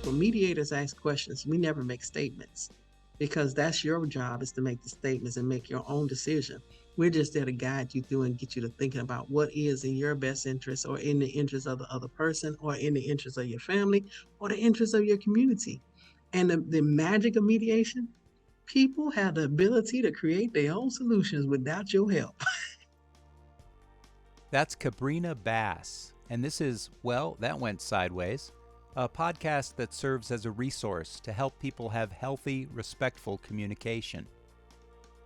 When mediators ask questions, we never make statements because that's your job, is to make the statements and make your own decision. We're just there to guide you through and get you to thinking about what is in your best interest, or in the interest of the other person, or in the interest of your family, or the interest of your community. And the magic of mediation, people have the ability to create their own solutions without your help. That's Kabrina Bass, and this is Well, That Went Sideways, a podcast that serves as a resource to help people have healthy, respectful communication.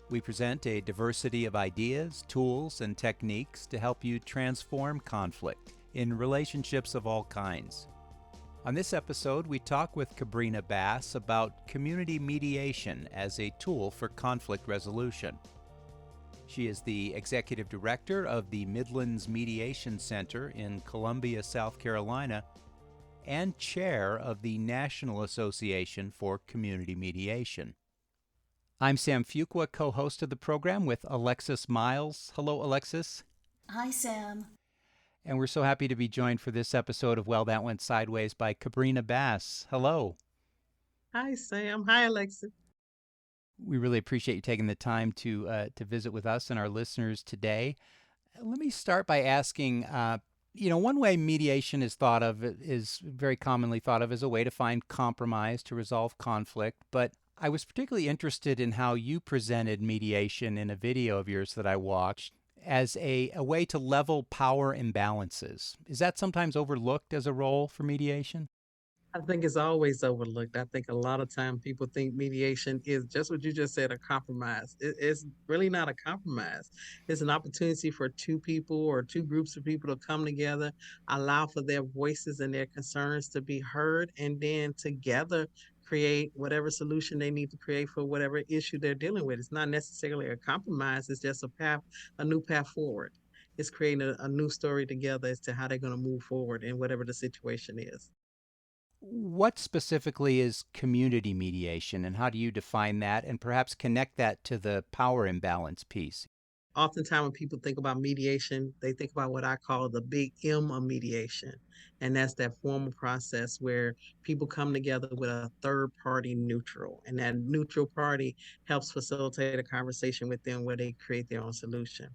We present a diversity of ideas, tools, and techniques to help you transform conflict in relationships of all kinds. On this episode, we talk with Kabrina Bass about community mediation as a tool for conflict resolution. She is the executive director of the Midlands Mediation Center in Columbia, South Carolina, and chair of the National Association for Community Mediation. I'm Sam Fuqua, co-host of the program with Alexis Miles. Hello, Alexis. Hi, Sam. And we're so happy to be joined for this episode of Well, That Went Sideways by Kabrina Bass. Hello. Hi, Sam. Hi, Alexa. We really appreciate you taking the time to visit with us and our listeners today. Let me start by asking, one way mediation is very commonly thought of as a way to find compromise, to resolve conflict. But I was particularly interested in how you presented mediation in a video of yours that I watched as a way to level power imbalances. Is that sometimes overlooked as a role for mediation? I think it's always overlooked. I think a lot of time people think mediation is just what you just said, a compromise. It's really not a compromise. It's an opportunity for two people or two groups of people to come together, allow for their voices and their concerns to be heard, and then together create whatever solution they need to create for whatever issue they're dealing with. It's not necessarily a compromise. It's just a new path forward. It's creating a new story together as to how they're going to move forward in whatever the situation is. What specifically is community mediation, and how do you define that, and perhaps connect that to the power imbalance piece? Oftentimes when people think about mediation, they think about what I call the big M of mediation. And that's that formal process where people come together with a third party neutral. And that neutral party helps facilitate a conversation with them where they create their own solution.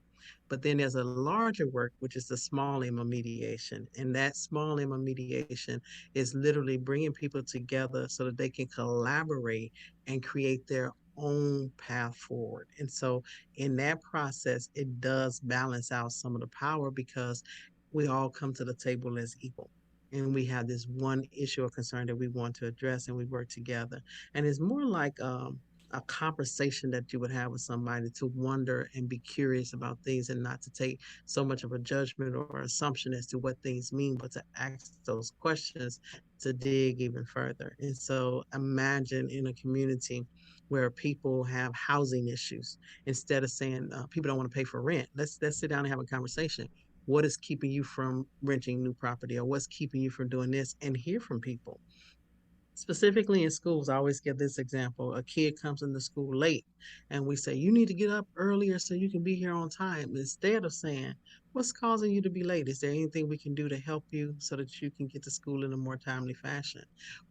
But then there's a larger work, which is the small M of mediation. And that small M of mediation is literally bringing people together so that they can collaborate and create their own path forward. And so in that process, it does balance out some of the power because we all come to the table as equal. And we have this one issue or concern that we want to address, and we work together. And it's more like a conversation that you would have with somebody, to wonder and be curious about things, and not to take so much of a judgment or assumption as to what things mean, but to ask those questions to dig even further. And so imagine in a community where people have housing issues, instead of saying people don't want to pay for rent, let's sit down and have a conversation. What is keeping you from renting new property, or what's keeping you from doing this? And hear from people. Specifically in schools, I always give this example. A kid comes into school late, and we say, you need to get up earlier so you can be here on time. Instead of saying, what's causing you to be late? Is there anything we can do to help you so that you can get to school in a more timely fashion?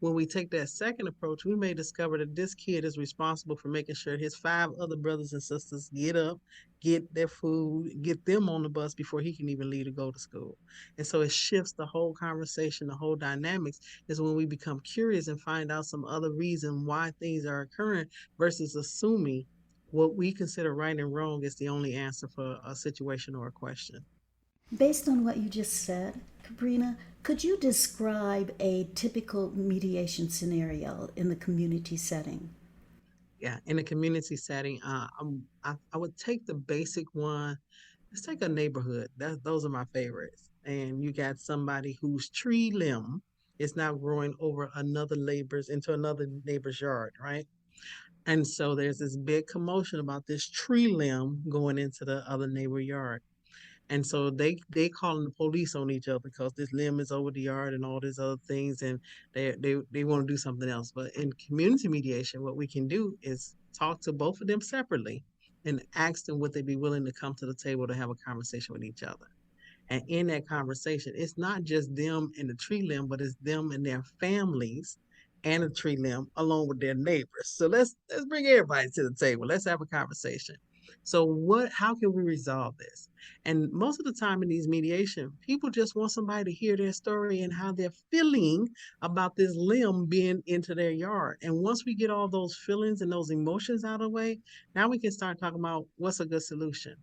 When we take that second approach, we may discover that this kid is responsible for making sure his 5 other brothers and sisters get up, get their food, get them on the bus before he can even leave to go to school. And so it shifts the whole conversation, the whole dynamics, is when we become curious and find out some other reason why things are occurring, versus assuming what we consider right and wrong is the only answer for a situation or a question. Based on what you just said, Kabrina, could you describe a typical mediation scenario in the community setting? Yeah, in a community setting, I would take the basic one. Let's take a neighborhood. Those are my favorites. And you got somebody whose tree limb is now growing over another neighbor's yard, right? And so there's this big commotion about this tree limb going into the other neighbor yard. And so they calling the police on each other because this limb is over the yard and all these other things, and they want to do something else. But in community mediation, what we can do is talk to both of them separately and ask them would they be willing to come to the table to have a conversation with each other. And in that conversation, it's not just them and the tree limb, but it's them and their families and a tree limb along with their neighbors. So let's bring everybody to the table. Let's have a conversation. So how can we resolve this? And most of the time in these mediation, people just want somebody to hear their story and how they're feeling about this limb being into their yard. And once we get all those feelings and those emotions out of the way, now we can start talking about what's a good solution.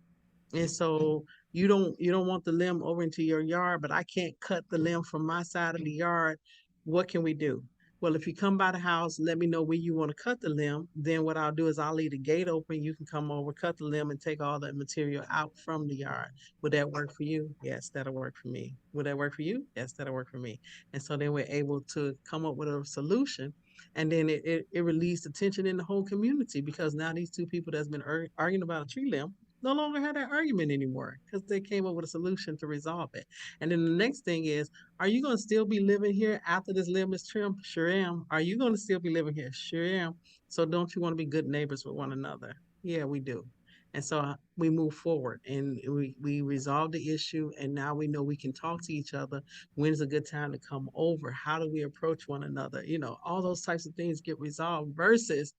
And so you don't want the limb over into your yard, but I can't cut the limb from my side of the yard. What can we do? Well, if you come by the house, let me know where you want to cut the limb. Then what I'll do is I'll leave the gate open. You can come over, cut the limb, and take all that material out from the yard. Would that work for you? Yes, that'll work for me. Would that work for you? Yes, that'll work for me. And so then we're able to come up with a solution. And then it released the tension in the whole community because now these two people that's been arguing about a tree limb no longer had that argument anymore because they came up with a solution to resolve it. And then the next thing is, are you going to still be living here after this limb is trimmed? Sure am. Are you going to still be living here? Sure am. So don't you want to be good neighbors with one another? Yeah, we do. And so we move forward and we resolve the issue. And now we know we can talk to each other. When's a good time to come over? How do we approach one another? All those types of things get resolved versus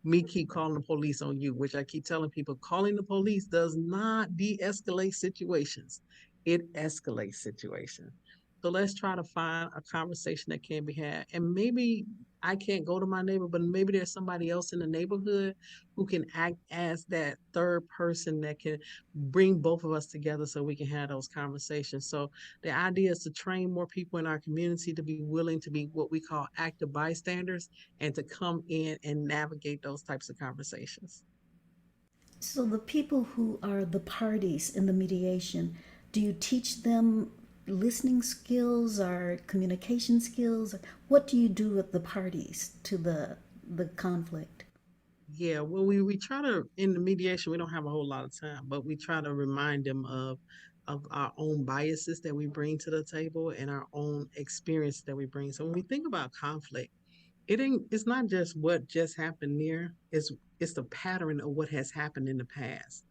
me keep calling the police on you, which I keep telling people calling the police does not de escalate situations, it escalates situations. So let's try to find a conversation that can be had. And maybe I can't go to my neighbor, but maybe there's somebody else in the neighborhood who can act as that third person that can bring both of us together so we can have those conversations. So the idea is to train more people in our community to be willing to be what we call active bystanders and to come in and navigate those types of conversations. So, the people who are the parties in the mediation, do you teach them listening skills or communication skills? What do you do with the parties to the conflict? Yeah, well, we try to in the mediation we don't have a whole lot of time, but we try to remind them of our own biases that we bring to the table and our own experience that we bring. So when we think about conflict, it's not just what just happened near, it's the pattern of what has happened in the past.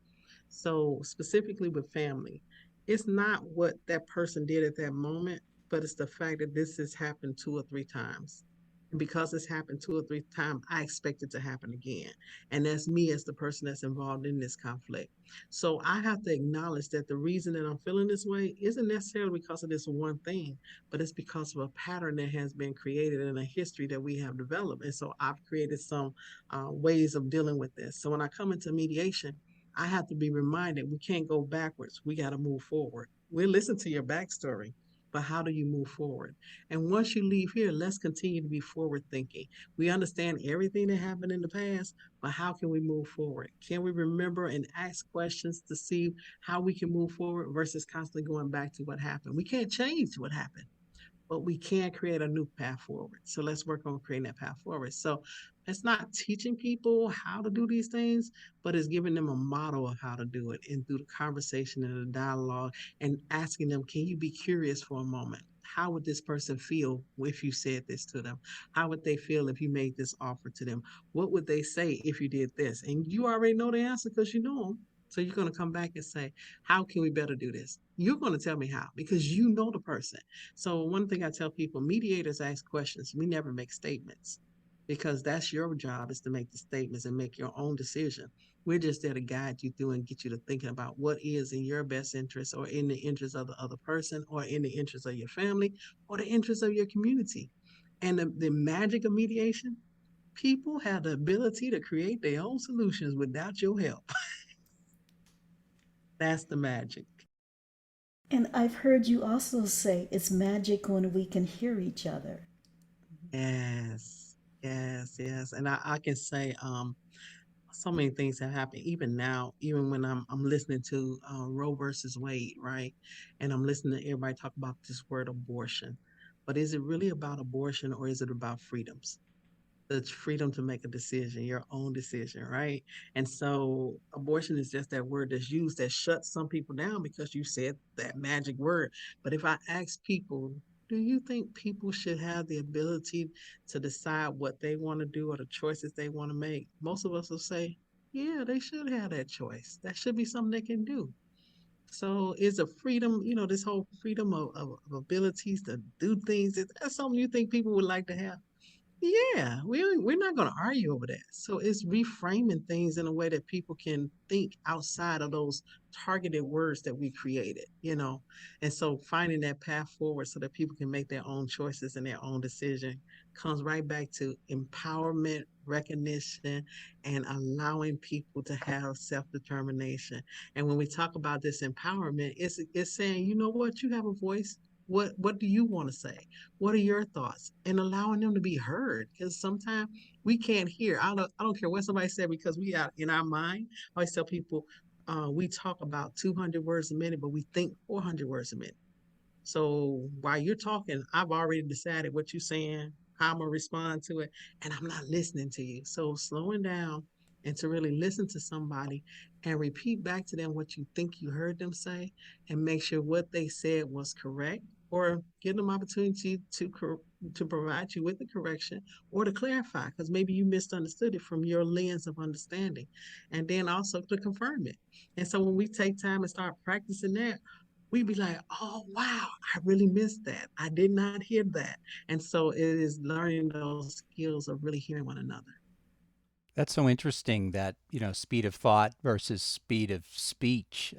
So specifically with family, it's not what that person did at that moment, but it's the fact that this has happened 2 or 3 times. And because it's happened 2 or 3 times, I expect it to happen again. And that's me as the person that's involved in this conflict. So I have to acknowledge that the reason that I'm feeling this way isn't necessarily because of this one thing, but it's because of a pattern that has been created and a history that we have developed. And so I've created some ways of dealing with this. So when I come into mediation, I have to be reminded we can't go backwards. We got to move forward. We'll listen to your backstory, but how do you move forward? And once you leave here, let's continue to be forward thinking. We understand everything that happened in the past, but how can we move forward? Can we remember and ask questions to see how we can move forward versus constantly going back to what happened? We can't change what happened, but we can create a new path forward. So let's work on creating that path forward. So it's not teaching people how to do these things, but it's giving them a model of how to do it and through the conversation and the dialogue and asking them, can you be curious for a moment? How would this person feel if you said this to them? How would they feel if you made this offer to them? What would they say if you did this? And you already know the answer because you know them. So you're going to come back and say, how can we better do this? You're going to tell me how because you know the person. So one thing I tell people, mediators ask questions. We never make statements because that's your job is to make the statements and make your own decision. We're just there to guide you through and get you to thinking about what is in your best interest or in the interest of the other person or in the interest of your family or the interest of your community. And the magic of mediation, people have the ability to create their own solutions without your help. That's the magic. And I've heard you also say it's magic when we can hear each other. Yes, yes, yes. And I can say so many things have happened even now, even when I'm listening to Roe versus Wade, right? And I'm listening to everybody talk about this word abortion. But is it really about abortion or is it about freedoms? The freedom to make a decision, your own decision, right? And so abortion is just that word that's used that shuts some people down because you said that magic word. But if I ask people, do you think people should have the ability to decide what they want to do or the choices they want to make? Most of us will say, yeah, they should have that choice. That should be something they can do. So is a freedom, this whole freedom of abilities to do things, is that something you think people would like to have? Yeah, we're not going to argue over that. So it's reframing things in a way that people can think outside of those targeted words that we created, you know. And so finding that path forward so that people can make their own choices and their own decision comes right back to empowerment, recognition, and allowing people to have self-determination. And when we talk about this empowerment, it's saying, you know what, you have a voice. What do you want to say? What are your thoughts? And allowing them to be heard. Because sometimes we can't hear. I don't care what somebody said because we out in our mind. I always tell people we talk about 200 words a minute, but we think 400 words a minute. So while you're talking, I've already decided what you're saying, how I'm gonna respond to it, and I'm not listening to you. So slowing down and to really listen to somebody and repeat back to them what you think you heard them say and make sure what they said was correct or give them opportunity to provide you with the correction or to clarify because maybe you misunderstood it from your lens of understanding and then also to confirm it. And so when we take time and start practicing that, we'd be like, oh, wow, I really missed that. I did not hear that. And so it is learning those skills of really hearing one another. That's so interesting that, speed of thought versus speed of speech.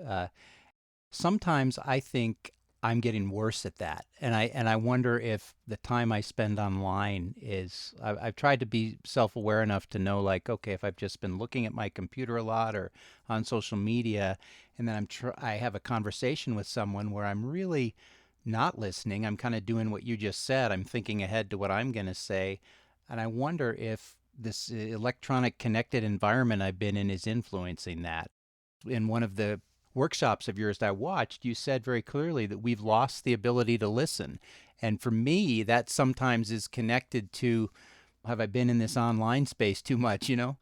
Sometimes I think I'm getting worse at that, and I wonder if the time I spend online is. I've tried to be self-aware enough to know, like, okay, if I've just been looking at my computer a lot or on social media, and then I have a conversation with someone where I'm really not listening. I'm kind of doing what you just said. I'm thinking ahead to what I'm going to say, and I wonder if this electronic connected environment I've been in is influencing that. In one of the workshops of yours that I watched, you said very clearly that we've lost the ability to listen. And for me, that sometimes is connected to, have I been in this online space too much? And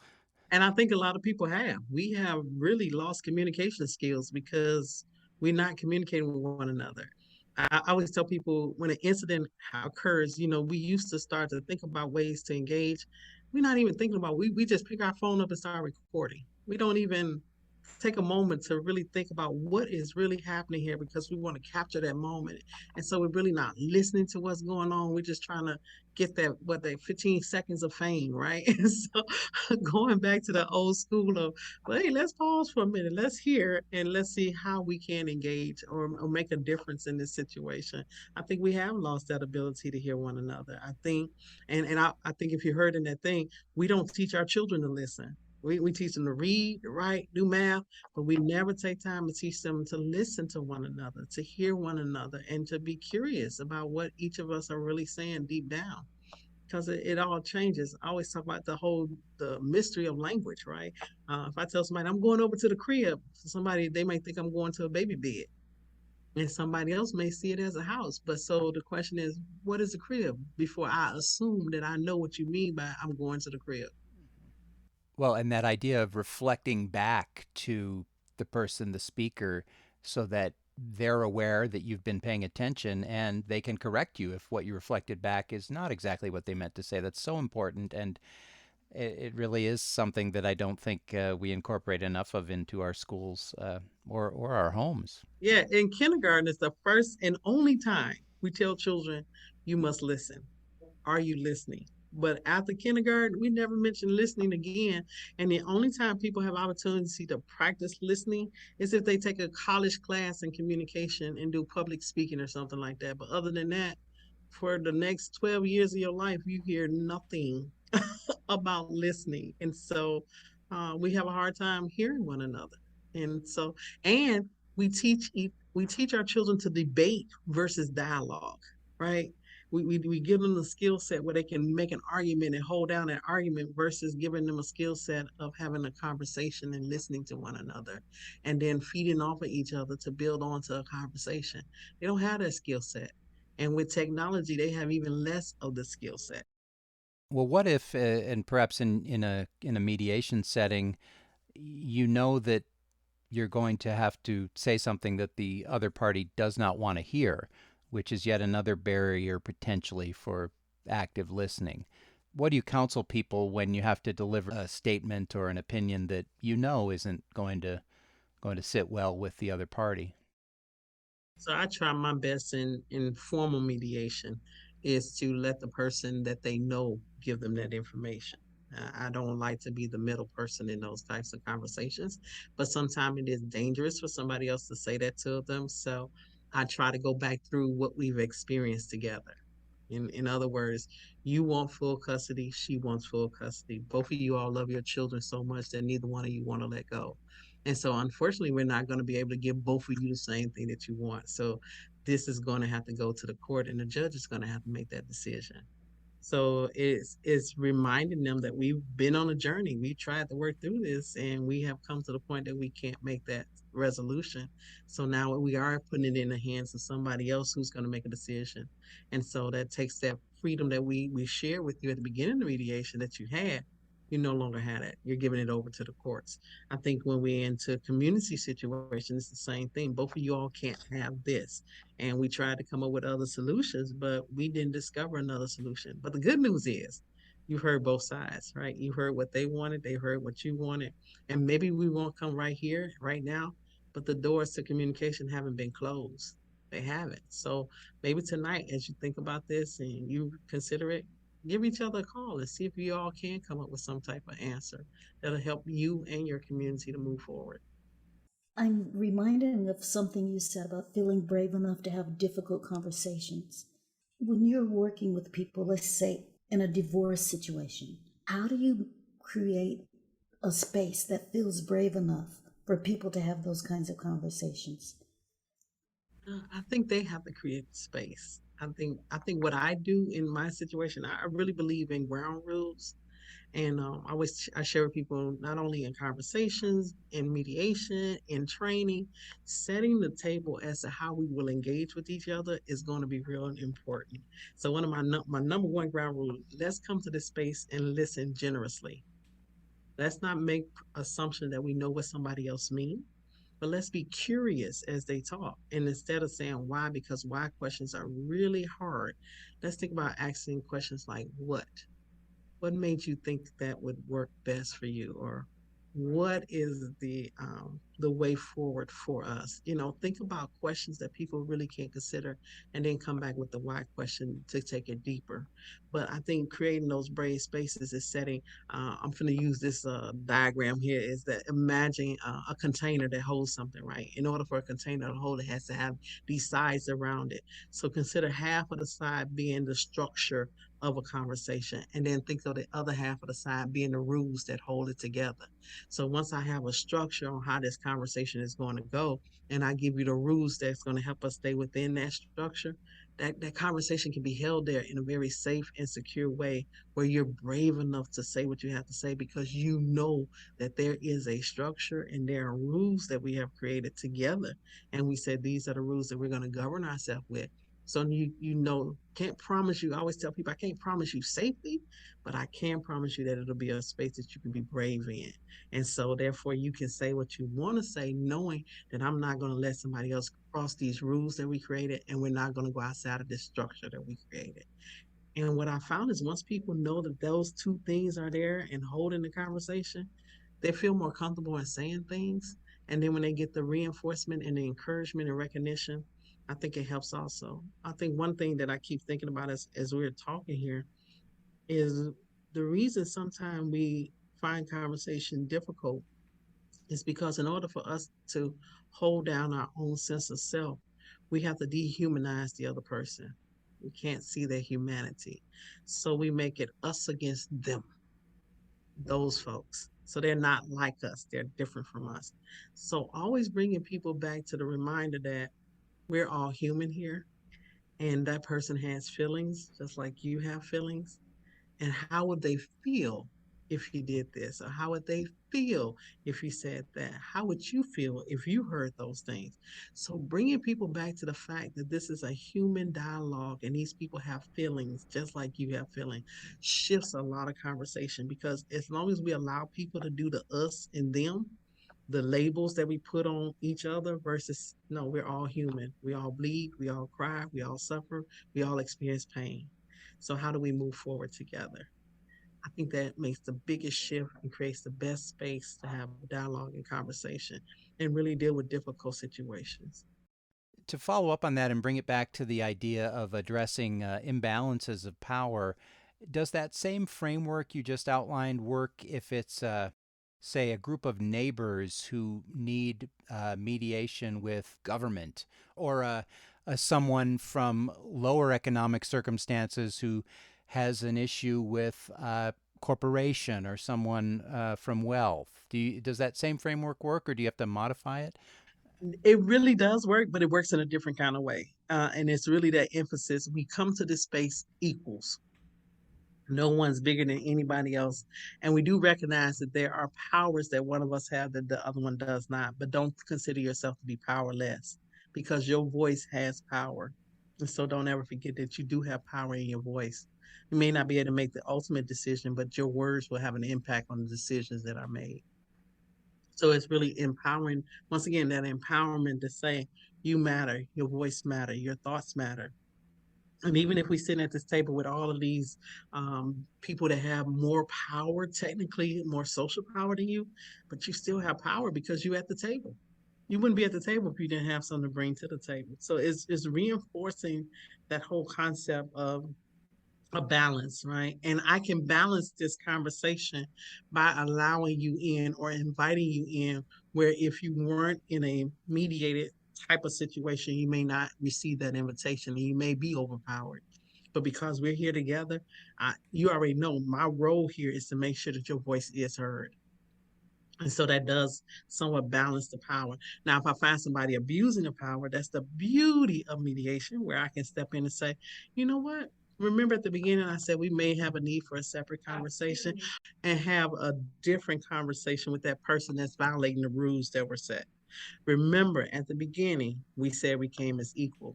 I think a lot of people have. We have really lost communication skills because we're not communicating with one another. I always tell people when an incident occurs, we used to start to think about ways to engage. We're not even thinking about we just pick our phone up and start recording. We don't even take a moment to really think about what is really happening here because we want to capture that moment. And so we're really not listening to what's going on. We're just trying to get that, what they 15 seconds of fame, right? And so going back to the old school of, well, hey, let's pause for a minute. Let's hear and let's see how we can engage or make a difference in this situation. I think we have lost that ability to hear one another. I think, and I think if you heard in that thing, we don't teach our children to listen. We teach them to read, write, do math, but we never take time to teach them to listen to one another, to hear one another, and to be curious about what each of us are really saying deep down. Because it all changes. I always talk about the mystery of language, right? If I tell somebody I'm going over to the crib, somebody they may think I'm going to a baby bed, and somebody else may see it as a house. But so the question is, what is a crib? Before I assume that I know what you mean by I'm going to the crib. Well, and that idea of reflecting back to the person, the speaker, so that they're aware that you've been paying attention and they can correct you if what you reflected back is not exactly what they meant to say. That's so important. And it really is something that I don't think we incorporate enough of into our schools or our homes. Yeah, in kindergarten is the first and only time we tell children you must listen. Are you listening? But after kindergarten, we never mention listening again. And the only time people have opportunity to practice listening is if they take a college class in communication and do public speaking or something like that. But other than that, for the next 12 years of your life, you hear nothing about listening. And so we have a hard time hearing one another. And so, and we teach our children to debate versus dialogue, right? We give them the skill set where they can make an argument and hold down an argument versus giving them a skill set of having a conversation and listening to one another and then feeding off of each other to build onto a conversation. They don't have that skill set. And with technology, they have even less of the skill set. Well, what if, and perhaps in a mediation setting, you know that you're going to have to say something that the other party does not want to hear, which is yet another barrier potentially for active listening. What do you counsel people when you have to deliver a statement or an opinion that you know isn't going to sit well with the other party? So I try my best in formal mediation. is to let the person that they know give them that information. I don't like to be the middle person in those types of conversations, but sometimes it is dangerous for somebody else to say that to them. So I try to go back through what we've experienced together. In other words, you want full custody, she wants full custody. Both of you all love your children so much that neither one of you want to let go. And so, unfortunately, we're not going to be able to give both of you the same thing that you want. So, this is going to have to go to the court, and the judge is going to have to make that decision. So it's reminding them that we've been on a journey. We tried to work through this, and we have come to the point that we can't make that resolution. So now we are putting it in the hands of somebody else who's going to make a decision. And so that takes that freedom that we shared with you at the beginning of the mediation that you had. You no longer have it. You're giving it over to the courts. I think when we're into community situations, it's the same thing. Both of you all can't have this, and we tried to come up with other solutions, but we didn't discover another solution. But the good news is you've heard both sides, right? You heard what they wanted, they heard what you wanted. And maybe we won't come right here, right now, but the doors to communication haven't been closed. They haven't. So maybe tonight, as you think about this and you consider it, give each other a call and see if you all can come up with some type of answer that'll help you and your community to move forward. I'm reminded of something you said about feeling brave enough to have difficult conversations. When you're working with people, let's say in a divorce situation, how do you create a space that feels brave enough for people to have those kinds of conversations? I think they have to create the space. I think what I do in my situation, I really believe in ground rules, and I share with people not only in conversations, in mediation, in training, setting the table as to how we will engage with each other is going to be real important. So one of my number one ground rule: let's come to this space and listen generously. Let's not make assumption that we know what somebody else means, but let's be curious as they talk. And instead of saying why, because why questions are really hard, let's think about asking questions like what made you think that would work best for you, or what is the way forward for us? Think about questions that people really can't consider, and then come back with the why question to take it deeper. But I think creating those brave spaces is setting. I'm going to use this diagram here. Is that imagine a container that holds something, right? In order for a container to hold, it has to have these sides around it. So consider half of the side being the structure of a conversation, and then think of the other half of the side being the rules that hold it together. So once I have a structure on how this conversation is going to go, and I give you the rules that's going to help us stay within that structure, that conversation can be held there in a very safe and secure way, where you're brave enough to say what you have to say because you know that there is a structure and there are rules that we have created together. And we said these are the rules that we're going to govern ourselves with. So can't promise you. I always tell people I can't promise you safety, but I can promise you that it'll be a space that you can be brave in. And so therefore you can say what you want to say, knowing that I'm not going to let somebody else cross these rules that we created, and we're not going to go outside of this structure that we created. And what I found is once people know that those two things are there and holding the conversation, they feel more comfortable in saying things. And then when they get the reinforcement and the encouragement and recognition, I think it helps also. I think one thing that I keep thinking about as we're talking here is the reason sometimes we find conversation difficult is because in order for us to hold down our own sense of self, we have to dehumanize the other person. We can't see their humanity. So we make it us against them, those folks. So they're not like us, they're different from us. So always bringing people back to the reminder that we're all human here, and that person has feelings just like you have feelings. And how would they feel if you did this? Or how would they feel if you said that? How would you feel if you heard those things? So bringing people back to the fact that this is a human dialogue and these people have feelings just like you have feelings shifts a lot of conversation, because as long as we allow people to do the us and them, the labels that we put on each other versus no, we're all human. We all bleed, we all cry, we all suffer, we all experience pain. So how do we move forward together? I think that makes the biggest shift and creates the best space to have dialogue and conversation and really deal with difficult situations. To follow up on that and bring it back to the idea of addressing imbalances of power, does that same framework you just outlined work if it's, say, a group of neighbors who need mediation with government, or someone from lower economic circumstances who has an issue with corporation, or someone from wealth? Does that same framework work, or do you have to modify it? It really does work, but it works in a different kind of way. And it's really that emphasis. We come to this space equals. No one's bigger than anybody else. And we do recognize that there are powers that one of us have that the other one does not. But don't consider yourself to be powerless, because your voice has power. And so don't ever forget that you do have power in your voice. You may not be able to make the ultimate decision, but your words will have an impact on the decisions that are made. So it's really empowering. Once again, that empowerment to say, you matter, your voice matter, your thoughts matter. And even if we sit at this table with all of these people that have more power, technically more social power than you, but you still have power because you're at the table. You wouldn't be at the table if you didn't have something to bring to the table. So it's reinforcing that whole concept of a balance, right? And I can balance this conversation by allowing you in or inviting you in, where if you weren't in a mediated type of situation, you may not receive that invitation and you may be overpowered. But because we're here together, you already know my role here is to make sure that your voice is heard. And so that does somewhat balance the power. Now, if I find somebody abusing the power, that's the beauty of mediation, where I can step in and say, you know what? Remember at the beginning, I said we may have a need for a separate conversation and have a different conversation with that person that's violating the rules that were set. Remember, at the beginning, we said we came as equal.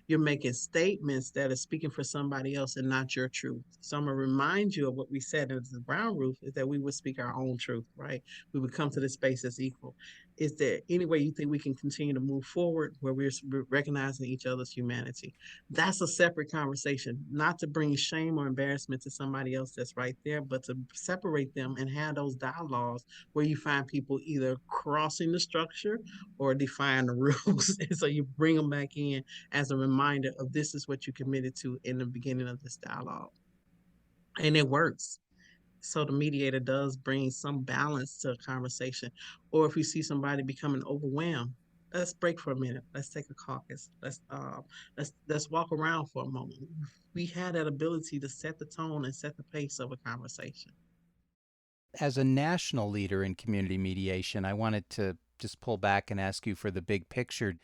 You're making statements that are speaking for somebody else and not your truth. So I'm gonna remind you of what we said in the brown roof, is that we would speak our own truth, right? We would come to this space as equal. Is there any way you think we can continue to move forward where we're recognizing each other's humanity? That's a separate conversation, not to bring shame or embarrassment to somebody else that's right there, but to separate them and have those dialogues where you find people either crossing the structure or define the rules. And so you bring them back in as a reminder of this is what you committed to in the beginning of this dialogue. And it works. So the mediator does bring some balance to a conversation. Or if you see somebody becoming overwhelmed, let's break for a minute. Let's take a caucus. Let's walk around for a moment. We had that ability to set the tone and set the pace of a conversation. As a national leader in community mediation, I wanted to just pull back and ask you for the big picture.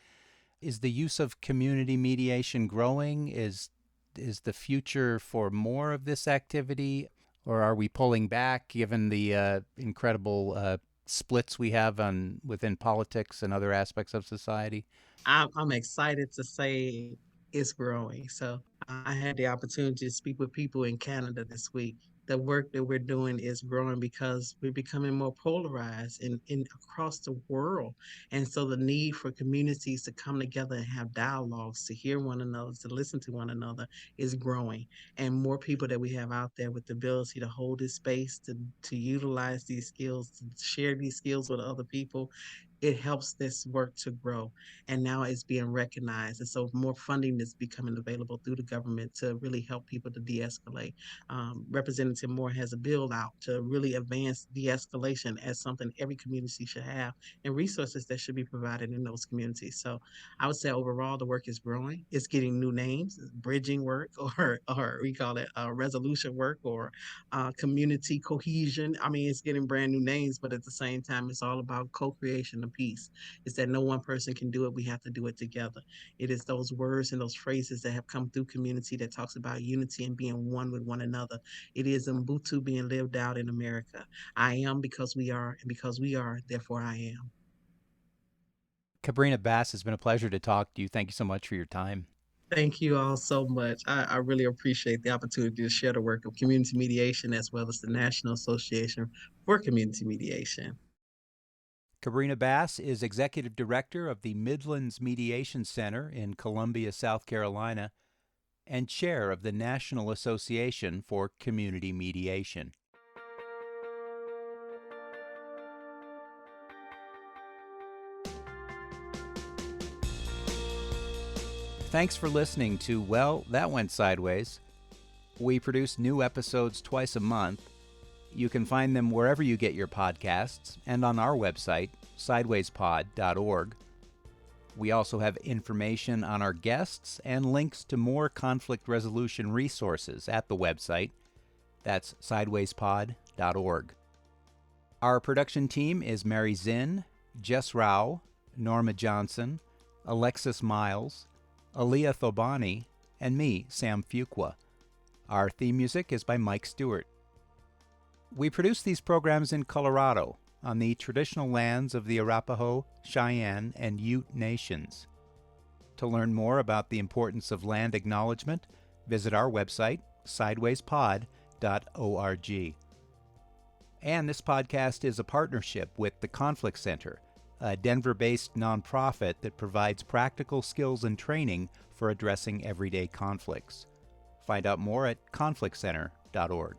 Is the use of community mediation growing? Is the future for more of this activity, or are we pulling back given the incredible splits we have within politics and other aspects of society? I'm excited to say it's growing. So I had the opportunity to speak with people in Canada this week. The work that we're doing is growing because we're becoming more polarized in across the world. And so the need for communities to come together and have dialogues, to hear one another, to listen to one another is growing. And more people that we have out there with the ability to hold this space, to utilize these skills, to share these skills with other people, it helps this work to grow. And now it's being recognized. And so more funding is becoming available through the government to really help people to de-escalate. Representative Moore has a bill out to really advance de-escalation as something every community should have, and resources that should be provided in those communities. So I would say overall the work is growing. It's getting new names, bridging work, or we call it resolution work, or community cohesion. I mean, it's getting brand new names, but at the same time, it's all about co-creation of peace. It's that no one person can do it. We have to do it together. It is those words and those phrases that have come through community that talks about unity and being one with one another. It is Ubuntu being lived out in America. I am because we are, and because we are, therefore I am. Kabrina Bass, it's been a pleasure to talk to you. Thank you so much for your time. Thank you all so much. I really appreciate the opportunity to share the work of community mediation as well as the National Association for Community Mediation. Kabrina Bass is Executive Director of the Midlands Mediation Center in Columbia, South Carolina, and Chair of the National Association for Community Mediation. Thanks for listening to Well, That Went Sideways. We produce new episodes twice a month. You can find them wherever you get your podcasts and on our website, sidewayspod.org. We also have information on our guests and links to more conflict resolution resources at the website. That's sidewayspod.org. Our production team is Mary Zinn, Jess Rao, Norma Johnson, Alexis Miles, Aaliyah Thobani, and me, Sam Fuqua. Our theme music is by Mike Stewart. We produce these programs in Colorado, on the traditional lands of the Arapaho, Cheyenne, and Ute nations. To learn more about the importance of land acknowledgement, visit our website, sidewayspod.org. And this podcast is a partnership with the Conflict Center, a Denver-based nonprofit that provides practical skills and training for addressing everyday conflicts. Find out more at conflictcenter.org.